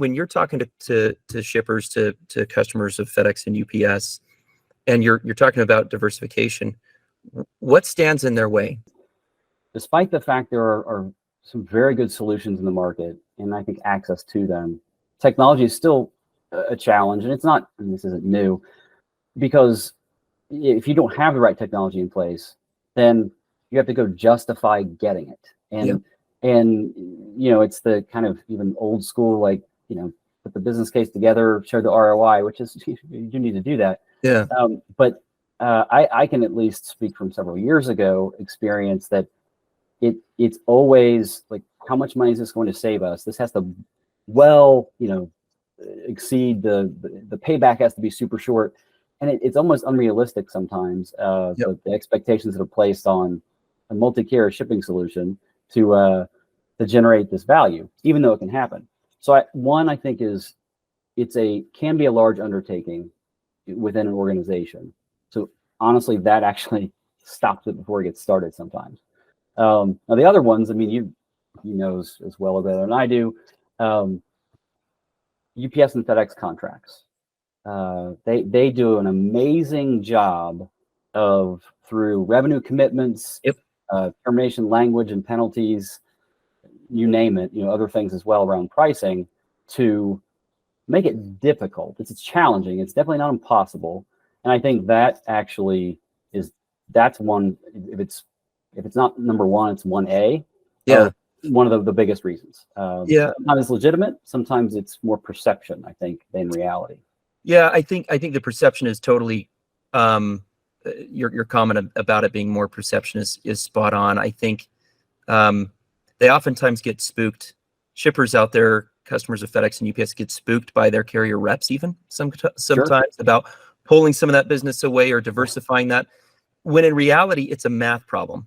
when you're talking to shippers, to customers of FedEx and UPS, and you're talking about diversification, what stands in their way? Despite the fact there are some very good solutions in the market, and I think access to them, technology is still a challenge, and it's not, and this isn't new, because if you don't have the right technology in place, then you have to go justify getting it. And it's the kind of even old school, like, put the business case together, show the ROI, which is, you do need to do that. Yeah. But I can at least speak from several years ago experience that it's always like, how much money is this going to save us? This has to exceed the payback has to be super short. And it's almost unrealistic sometimes, the expectations that are placed on a multi-carrier shipping solution to generate this value, even though it can happen. So I think can be a large undertaking within an organization. So honestly, that actually stops it before it gets started sometimes. Now the other ones, I mean, you know as well or better than I do, UPS and FedEx contracts. They do an amazing job of, through revenue commitments, termination language and penalties, you name it, other things as well around pricing, to make it difficult. It's challenging. It's definitely not impossible. And I think that actually that's one, if it's not number one, it's 1A. Yeah. One of the biggest reasons. Sometimes it's legitimate. Sometimes it's more perception, I think, than reality. Yeah, I think the perception is totally, your comment about it being more perception is spot on. I think they oftentimes get spooked. Shippers out there, customers of FedEx and UPS, get spooked by their carrier reps even sometimes about pulling some of that business away or diversifying that, when in reality, it's a math problem.